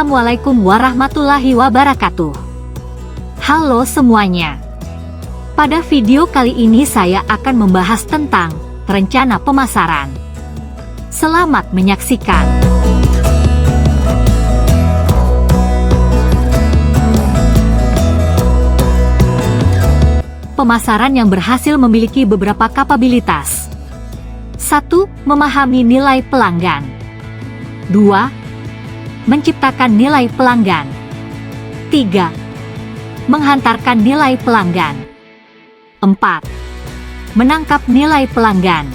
Assalamualaikum warahmatullahi wabarakatuh. Halo semuanya. Pada video kali ini saya akan membahas tentang rencana pemasaran. Selamat menyaksikan. Pemasaran yang berhasil memiliki beberapa kapabilitas. 1. Memahami nilai pelanggan. 2. Menciptakan nilai pelanggan. 3. Menghantarkan nilai pelanggan. 4. Menangkap nilai pelanggan.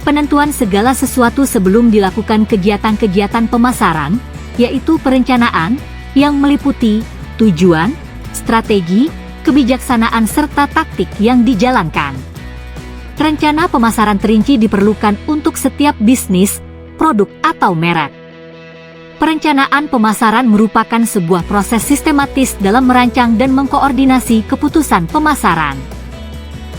Penentuan segala sesuatu sebelum dilakukan kegiatan-kegiatan pemasaran, yaitu perencanaan, yang meliputi tujuan, strategi, kebijaksanaan serta taktik yang dijalankan. Rencana pemasaran terinci diperlukan untuk setiap bisnis, produk, atau merek. Perencanaan pemasaran merupakan sebuah proses sistematis dalam merancang dan mengkoordinasi keputusan pemasaran.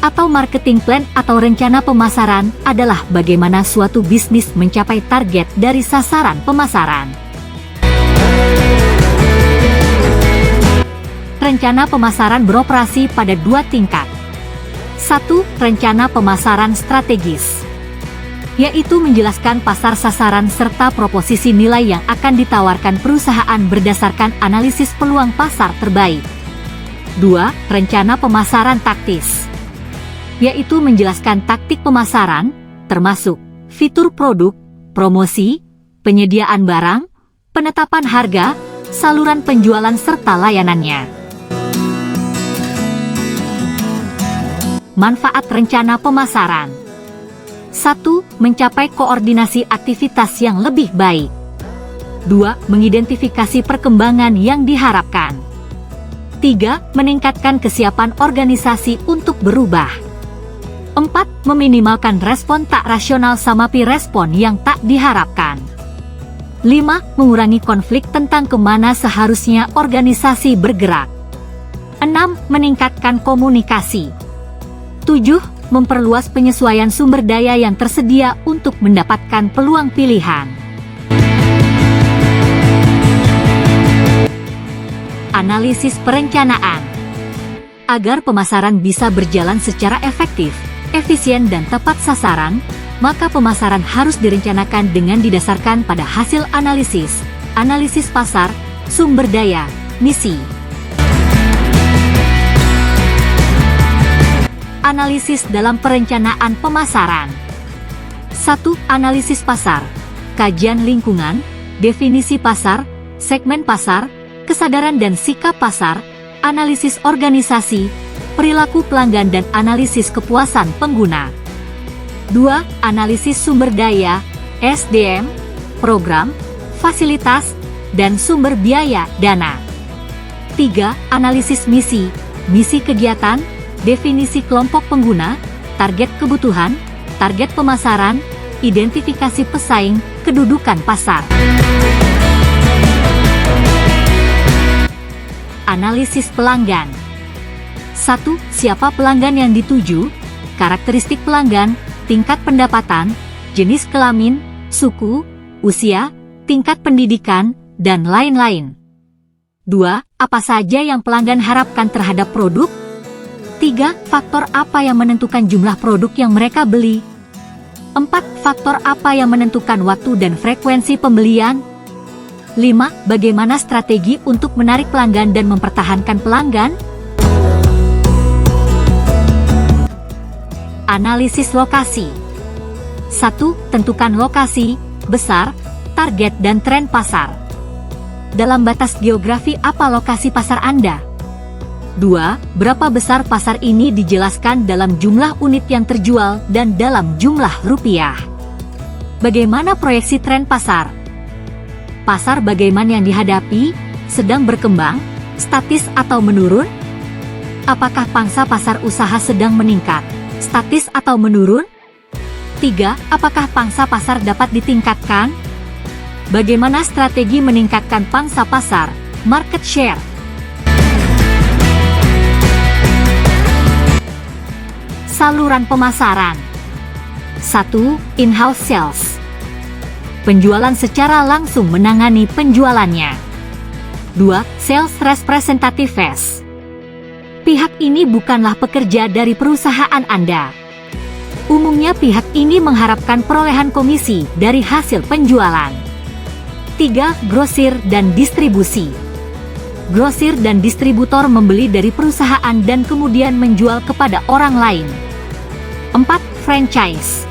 Atau marketing plan atau rencana pemasaran adalah bagaimana suatu bisnis mencapai target dari sasaran pemasaran. Rencana pemasaran beroperasi pada dua tingkat. 1. Rencana pemasaran strategis, yaitu menjelaskan pasar sasaran serta proposisi nilai yang akan ditawarkan perusahaan berdasarkan analisis peluang pasar terbaik. 2. Rencana pemasaran taktis, yaitu menjelaskan taktik pemasaran, termasuk fitur produk, promosi, penyediaan barang, penetapan harga, saluran penjualan serta layanannya. Manfaat rencana pemasaran. 1. Mencapai koordinasi aktivitas yang lebih baik. 2. Mengidentifikasi perkembangan yang diharapkan. 3. Meningkatkan kesiapan organisasi untuk berubah. 4. Meminimalkan respon tak rasional sampai respon yang tak diharapkan. 5. Mengurangi konflik tentang kemana seharusnya organisasi bergerak. 6. Meningkatkan komunikasi. 7. Memperluas penyesuaian sumber daya yang tersedia untuk mendapatkan peluang pilihan. Analisis perencanaan. Agar pemasaran bisa berjalan secara efektif, efisien dan tepat sasaran, maka pemasaran harus direncanakan dengan didasarkan pada hasil analisis pasar, sumber daya, misi. Analisis dalam perencanaan pemasaran. 1. Analisis pasar, kajian lingkungan, definisi pasar, segmen pasar, kesadaran dan sikap pasar, analisis organisasi, perilaku pelanggan dan analisis kepuasan pengguna. 2. Analisis sumber daya, SDM, program, fasilitas, dan sumber biaya dana. 3. Analisis misi kegiatan, definisi kelompok pengguna, target kebutuhan, target pemasaran, identifikasi pesaing, kedudukan pasar. Analisis pelanggan. 1. Siapa pelanggan yang dituju, karakteristik pelanggan, tingkat pendapatan, jenis kelamin, suku, usia, tingkat pendidikan, dan lain-lain. 2. Apa saja yang pelanggan harapkan terhadap produk? 3. Faktor apa yang menentukan jumlah produk yang mereka beli? 4. Faktor apa yang menentukan waktu dan frekuensi pembelian? 5. Bagaimana strategi untuk menarik pelanggan dan mempertahankan pelanggan? Analisis lokasi. 1. Tentukan lokasi, besar, target dan tren pasar. Dalam batas geografi apa lokasi pasar Anda? 2. Berapa besar pasar ini dijelaskan dalam jumlah unit yang terjual dan dalam jumlah rupiah. Bagaimana proyeksi tren pasar? Pasar bagaimana yang dihadapi, sedang berkembang, statis atau menurun? Apakah pangsa pasar usaha sedang meningkat, statis atau menurun? 3. Apakah pangsa pasar dapat ditingkatkan? Bagaimana strategi meningkatkan pangsa pasar, market share? Saluran pemasaran. 1. In-house sales, penjualan secara langsung menangani penjualannya. 2. Sales Representatives. Pihak ini bukanlah pekerja dari perusahaan Anda. Umumnya pihak ini mengharapkan perolehan komisi dari hasil penjualan. 3. Grosir dan distribusi. Grosir dan distributor membeli dari perusahaan dan kemudian menjual kepada orang lain. 4. Franchise.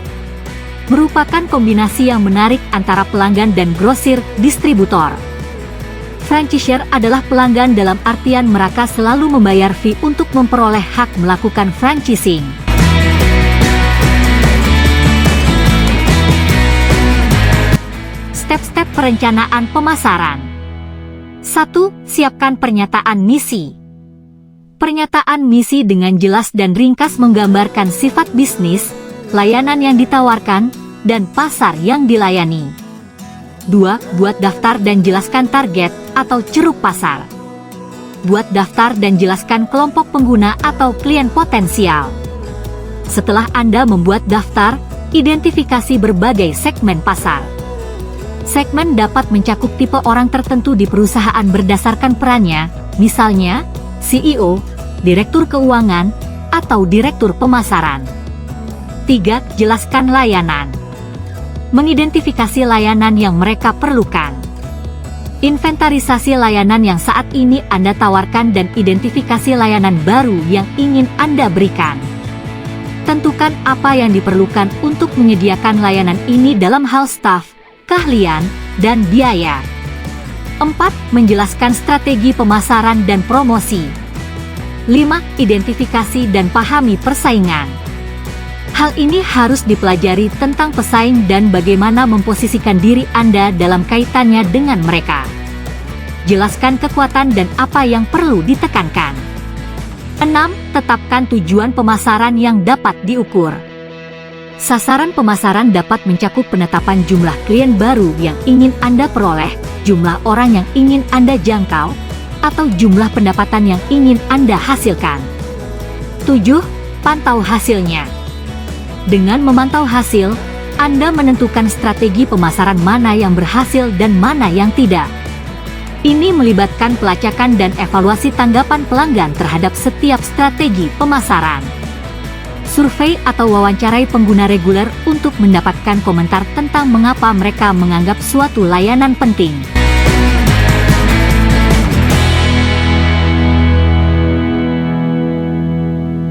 Merupakan kombinasi yang menarik antara pelanggan dan grosir distributor. Franchisor adalah pelanggan dalam artian mereka selalu membayar fee untuk memperoleh hak melakukan franchising. Step-step perencanaan pemasaran. 1. Siapkan pernyataan misi. Pernyataan misi dengan jelas dan ringkas menggambarkan sifat bisnis, layanan yang ditawarkan, dan pasar yang dilayani. 2. Buat daftar dan jelaskan target atau ceruk pasar. Buat daftar dan jelaskan kelompok pengguna atau klien potensial. Setelah Anda membuat daftar, identifikasi berbagai segmen pasar. Segmen dapat mencakup tipe orang tertentu di perusahaan berdasarkan perannya, misalnya CEO, direktur keuangan, atau direktur pemasaran. 3. Jelaskan layanan. Mengidentifikasi layanan yang mereka perlukan. Inventarisasi layanan yang saat ini Anda tawarkan dan identifikasi layanan baru yang ingin Anda berikan. Tentukan apa yang diperlukan untuk menyediakan layanan ini dalam hal staf, keahlian, dan biaya. 4. Menjelaskan strategi pemasaran dan promosi. 5. Identifikasi dan pahami persaingan. Hal ini harus dipelajari tentang pesaing dan bagaimana memposisikan diri Anda dalam kaitannya dengan mereka. Jelaskan kekuatan dan apa yang perlu ditekankan. 6. Tetapkan tujuan pemasaran yang dapat diukur. Sasaran pemasaran dapat mencakup penetapan jumlah klien baru yang ingin Anda peroleh, jumlah orang yang ingin Anda jangkau, atau jumlah pendapatan yang ingin Anda hasilkan. 7. Pantau hasilnya. Dengan memantau hasil, Anda menentukan strategi pemasaran mana yang berhasil dan mana yang tidak. Ini melibatkan pelacakan dan evaluasi tanggapan pelanggan terhadap setiap strategi pemasaran. Survei atau wawancarai pengguna reguler untuk mendapatkan komentar tentang mengapa mereka menganggap suatu layanan penting.